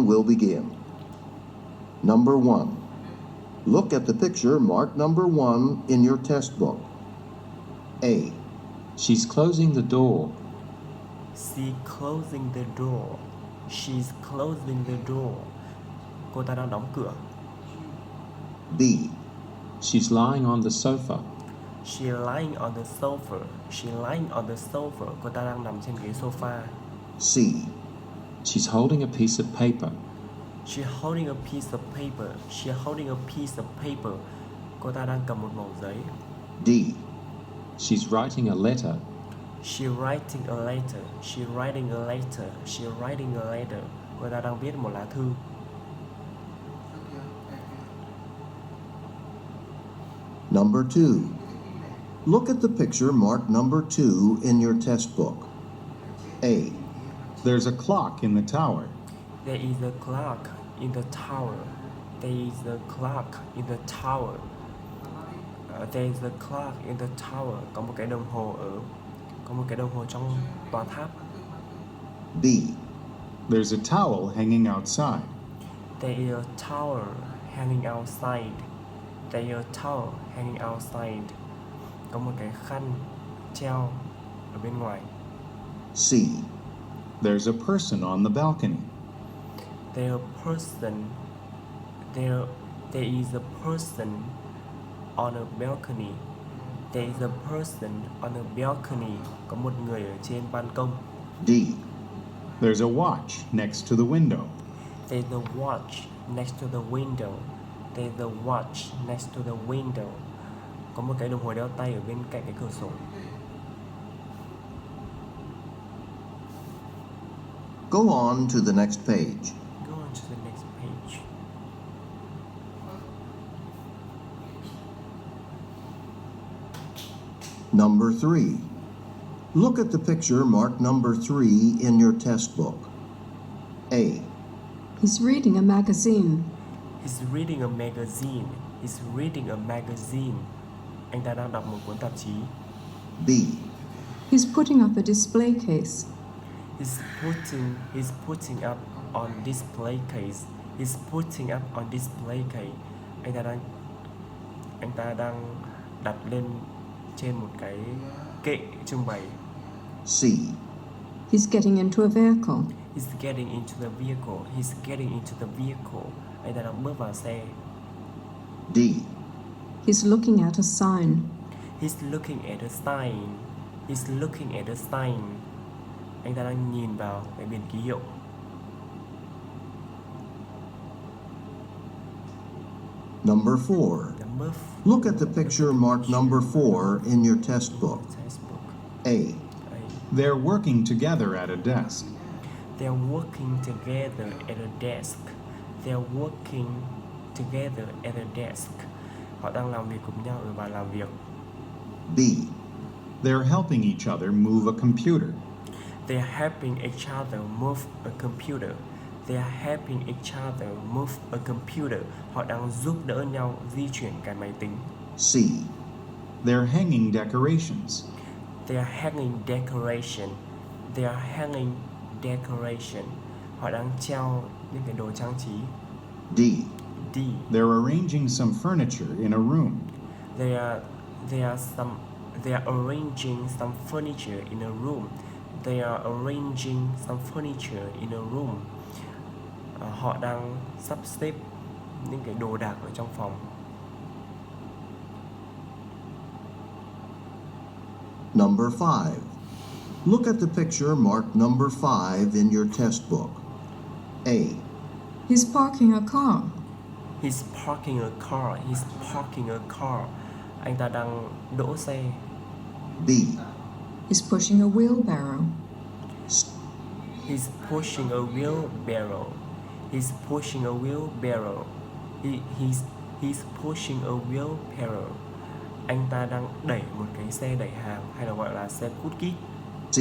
will begin. Number 1. Look at the picture marked number 1 in your test book. A. She's closing the door. She's closing the door. She's closing the door. Cô ta đang đóng cửa. B. She's lying on the sofa. She's lying on the sofa. She's lying on the sofa. Cô ta đang nằm trên ghế sofa. C. She's holding a piece of paper. She's holding a piece of paper. She's holding a piece of paper. Cô ta đang cầm một mẩu giấy. D. She's writing a letter. She's writing a letter. She's writing a letter. She's writing a letter. Cô ta đang viết một lá thư. Number 2. Look at the picture marked number 2 in your test book. A. There's a clock in the tower. There is a clock in the tower. There is a clock in the tower. There is a clock in the tower. Có một cái đồng hồ trong tòa tháp. B. There's a towel hanging outside. There is a towel hanging outside. There is a towel hanging outside. Có một cái khăn treo ở bên ngoài. C. There's a person on the balcony. There is a person on a balcony. There is a person on a balcony. Có một người ở trên ban công. D. There's a watch next to the window. There's a watch next to the window. There's a watch next to the window. Có một cái đồng hồ đeo tay ở bên cạnh cái cửa sổ. Go on to the next page. Go on to the next page. Number 3. Look at the picture marked number 3 in your test book. A. He's reading a magazine. He's reading a magazine. He's reading a magazine. Anh ta đang đọc một cuốn tạp chí. B. He's putting up a display case. He's putting up on display case. He's putting up on display case. Anh ta đang đặt lên trên một cái kệ trưng bày. C. He's getting into a vehicle. He's getting into the vehicle. He's getting into the vehicle. Anh ta đang bước vào xe. D. He's looking at a sign. He's looking at a sign. He's looking at a sign. Anh ta đang nhìn vào cái biển ký hiệu. Number 4. Look at the picture marked number 4 in your test book. A. They're working together at a desk. They're working together at a desk. They're working together at a desk. Họ đang làm việc cùng nhau ở bàn làm việc. B. They're helping each other move a computer. They're helping each other move a computer. They're helping each other move a computer. Họ đang giúp đỡ nhau di chuyển cái máy tính. C. They're hanging decorations. They're hanging decoration. They're hanging decoration. Họ đang treo những cái đồ trang trí. D. D. They're arranging some furniture in a room. They are arranging some furniture in a room. They are arranging some furniture in a room. Họ đang sắp xếp những cái đồ đạc ở trong phòng. Number 5. Look at the picture marked number 5 in your test book. A. He's parking a car. He's parking a car. He's parking a car. Anh ta đang đỗ xe. B. He's pushing a wheelbarrow. He's pushing a wheelbarrow. He's pushing a wheelbarrow. He's pushing a wheelbarrow. Anh ta đang đẩy một cái xe đẩy hàng, hay là gọi là xe cút kít. C.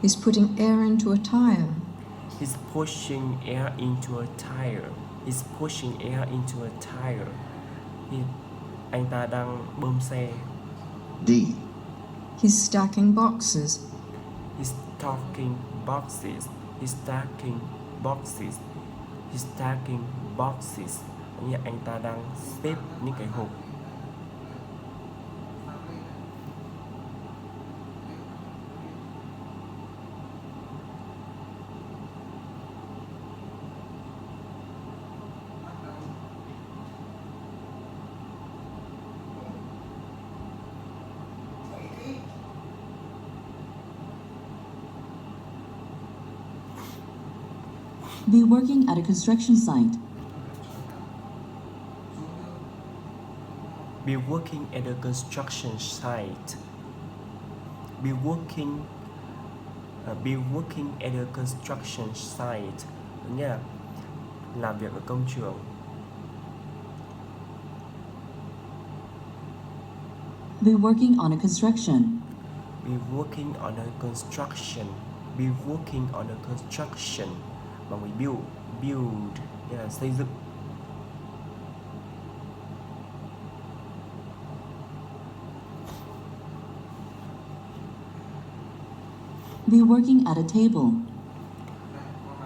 He's putting air into a tire. He's pushing air into a tire. He's pushing air into a tire. Anh ta đang bơm xe. D. He's stacking boxes. He's stacking boxes. He's stacking boxes. He's stacking boxes. Nghĩa anh ta đang xếp những cái hộp. Be working at a construction site. Be working at a construction site. Be working at a construction site. Nghĩa là làm việc ở công trường. Be working on a construction. Be working on a construction. Be working on a construction. Bằng mình build nghĩa là xây dựng. Be working at a table.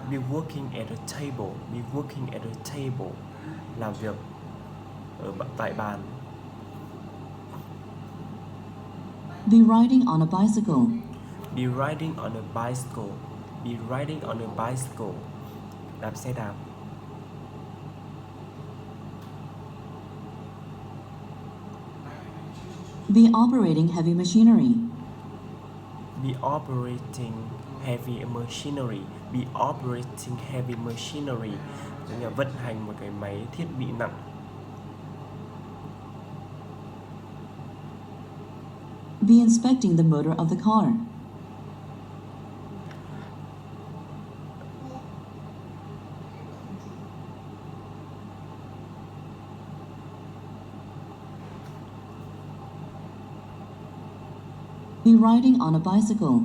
Be working at a table. Be working at a table. Làm việc ở tại bàn. Be riding on a bicycle. Be riding on a bicycle. Be riding on a bicycle. Đạp xe đạp. Be operating heavy machinery. Be operating heavy machinery. Be operating heavy machinery. Tức là vận hành một cái máy thiết bị nặng. Be inspecting the motor of the car. Be riding on a bicycle.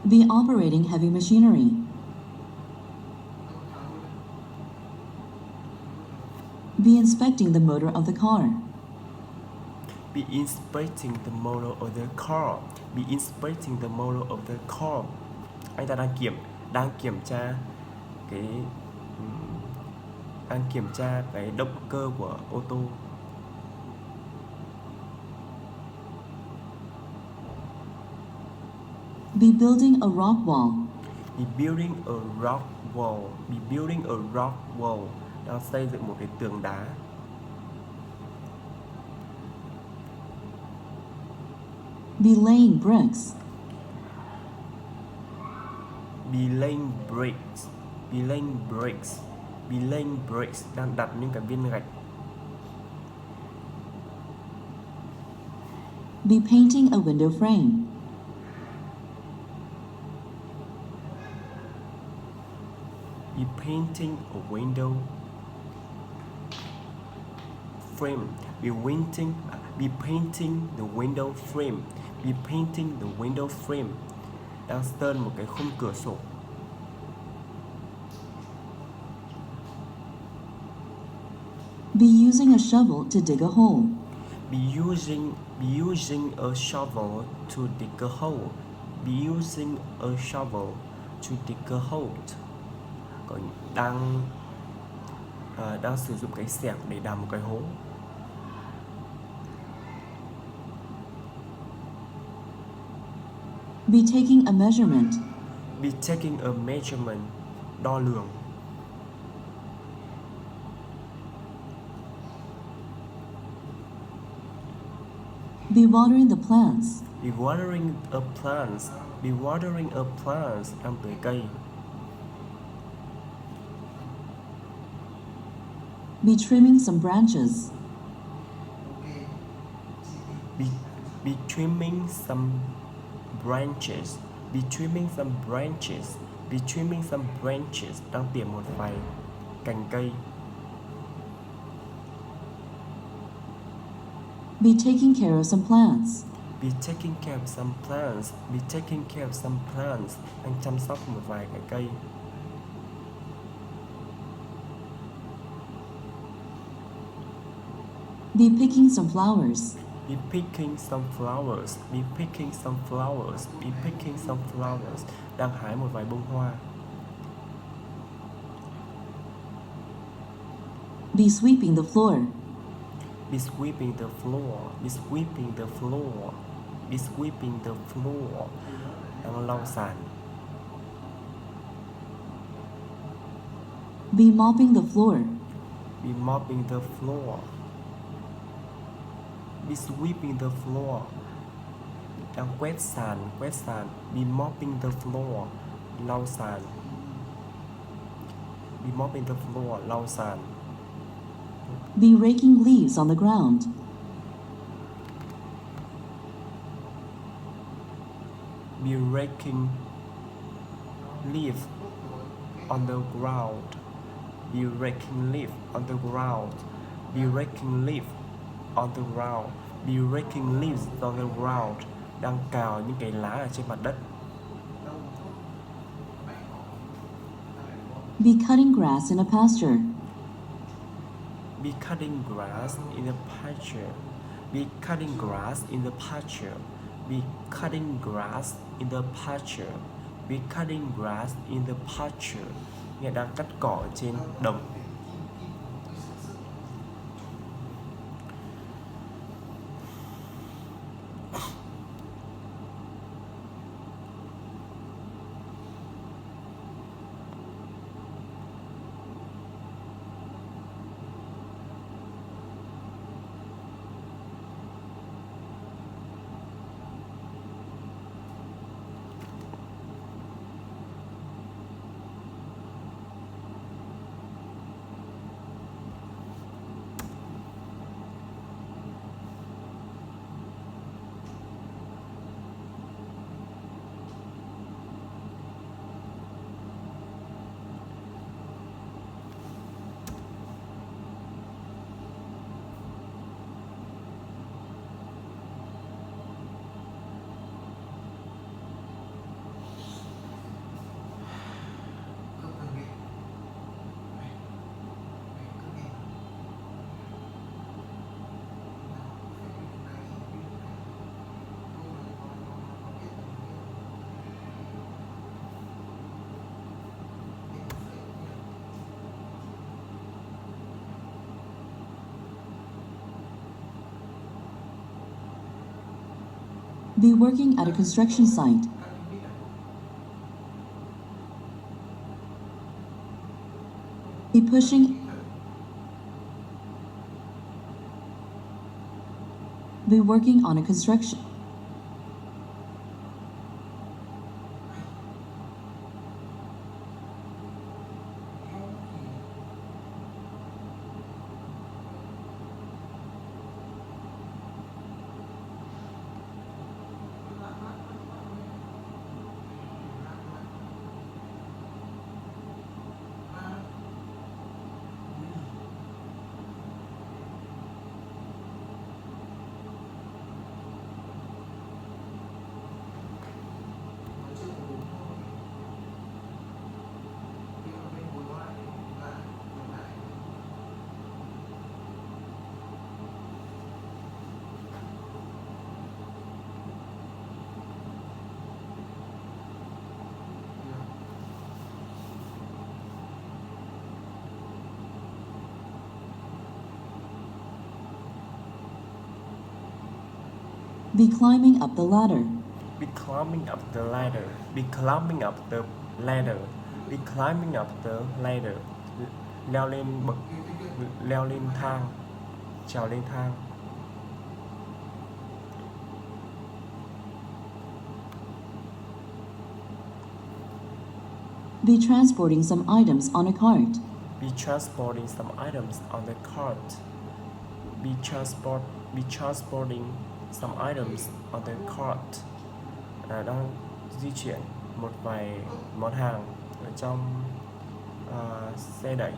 Be operating heavy machinery. Be inspecting the motor of the car. Be inspecting the motor of the car. Be inspecting the motor of the car. Anh ta đang kiểm tra cái động cơ của ô tô. Be building a rock wall. Be building a rock wall. Be building a rock wall. Đang xây dựng một cái tường đá. Be laying bricks. Be laying bricks. Be laying bricks. Be laying bricks. Đang đặt những cái viên gạch. Be painting a window frame. Be painting a window frame. Be painting the window frame. Be painting the window frame. Đang sơn một cái khung cửa sổ. Be using a shovel to dig a hole. Be using a shovel to dig a hole. Be using a shovel to dig a hole. Còn đang sử dụng cái xẻng để đào một cái hố. Be taking a measurement. Be taking a measurement. Đo lường. Be watering the plants. Be watering a plants. Be watering a plants. Đang tưới cây. Be trimming some branches. Be trimming some branches. Be trimming some branches. Be trimming some branches. Đang tỉa một vài cành cây. Be taking care of some plants. Be taking care of some plants. Be taking care of some plants. Đang chăm sóc một vài cái cây. Be picking some flowers. Be picking some flowers. Be picking some flowers. Be picking some flowers. Đang hái một vài bông hoa. Be sweeping the floor. Be sweeping the floor. Be sweeping the floor. Be sweeping the floor. Đang lau sàn. Be mopping the floor. Be mopping the floor. Be sweeping the floor. Đang quét sàn, quét sàn. Be mopping the floor. Lau sàn. Be mopping the floor. Lau sàn. Be raking leaves on the ground. Be raking leaf on the ground. Be raking leaf on the ground. Be raking leaf on the ground. Be raking leaves on the ground. Đang cào những cái lá ở trên mặt đất. Be cutting grass in a pasture. Be cutting grass in the pasture. Be cutting grass in the pasture. Be cutting grass in the pasture. Be cutting grass in the pasture. Nghĩa đang cắt cỏ trên đồng. Be working at a construction site. Be pushing. Be working on a construction. Be climbing up the ladder. Be climbing up the ladder. Be climbing up the ladder. Be climbing up the ladder. Leo lên bậc, leo lên thang, trèo lên thang. Be transporting some items on a cart. Be transporting some items on the cart. Be transporting some items on the cart. Đang di chuyển một vài món hàng ở trong xe đẩy.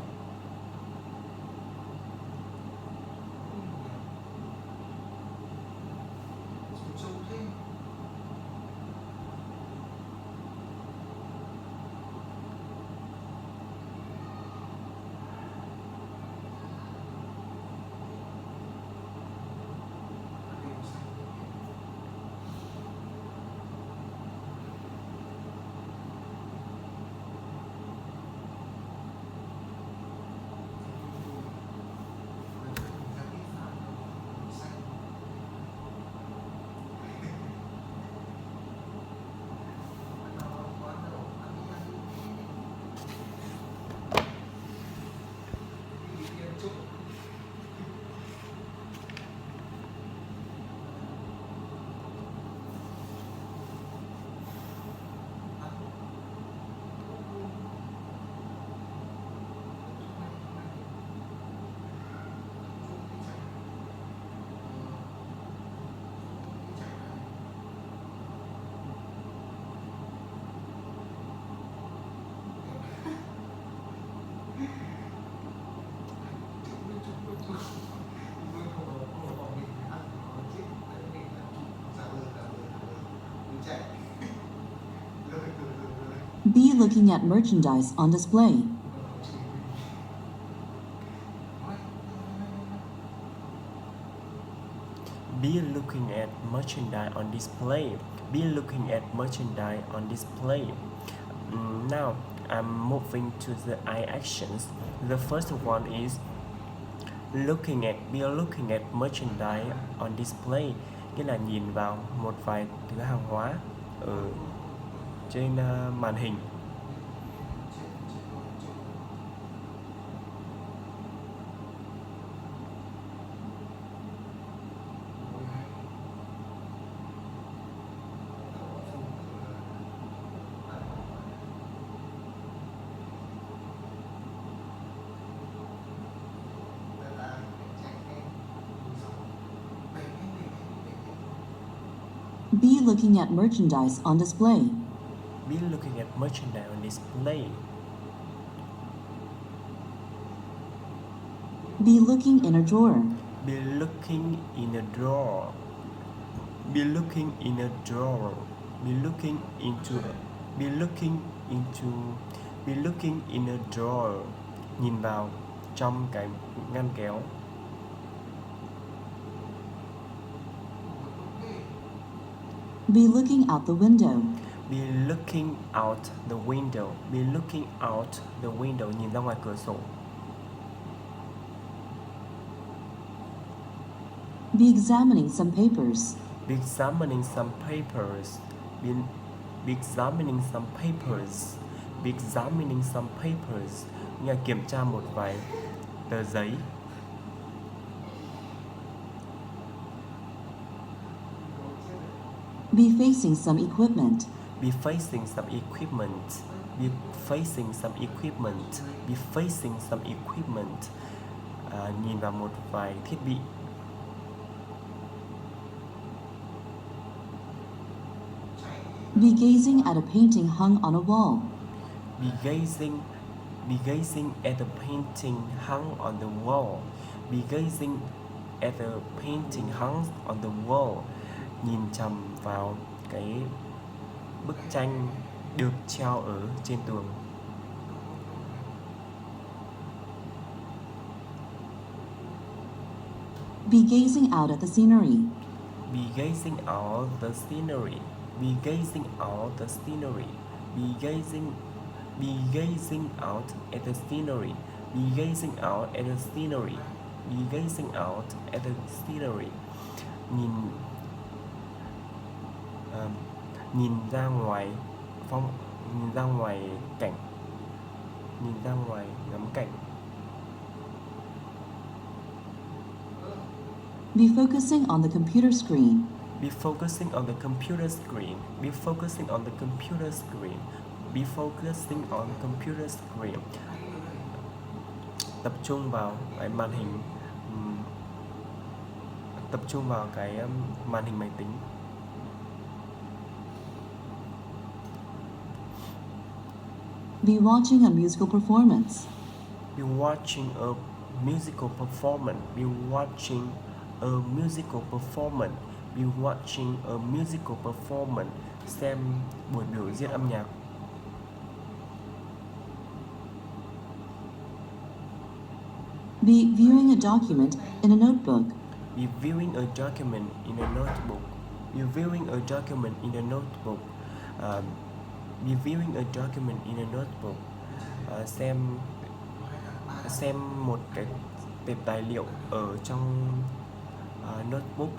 Be looking at merchandise on display. Be looking at merchandise on display. Be looking at merchandise on display. Now I'm moving to the I actions. The first one is looking at. Be looking at merchandise on display, nghĩa là nhìn vào một vài thứ hàng hóa ở trên màn hình. Be looking at merchandise on display. Be looking at merchandise on display. Be looking in a drawer. Be looking in a drawer. Be looking in a drawer. Be looking into. Be looking into. Be looking in a drawer. Nhìn vào trong cái ngăn kéo. Be looking out the window. Be looking out the window. Be looking out the window. Nhìn ra ngoài cửa sổ. Be examining some papers. Be examining some papers. Be examining some papers. Be examining some papers. Nghĩa là kiểm tra một vài tờ giấy. Be facing some equipment. Be facing some equipment. Be facing some equipment. Be facing some equipment. Nhìn vào một vài thiết bị. Be gazing at a painting hung on a wall. Be gazing at a painting hung on the wall. Be gazing at a painting hung on the wall. Nhìn chằm vào cái bức tranh được treo ở trên tường. Be gazing out at the scenery. Be gazing out the scenery. Be gazing out the scenery. Be gazing out at the scenery. Be gazing out at the scenery. Be gazing out at the scenery. Nhìn ra ngoài nhìn ra ngoài cảnh. Nhìn ra ngoài ngắm cảnh. Be focusing on the computer screen. Be focusing on the computer screen. Be focusing on the computer screen. Be focusing on the computer screen. Tập trung vào cái màn hình. Tập trung vào cái màn hình máy tính. Be watching a musical performance. Be watching a musical performance. Be watching a musical performance. Be watching a musical performance. Xem buổi biểu diễn âm nhạc. Be viewing a document in a notebook. Be viewing a document in a notebook. Be viewing a document in a notebook. Be viewing a document in a notebook. Xem một cái tệp tài liệu ở trong notebook.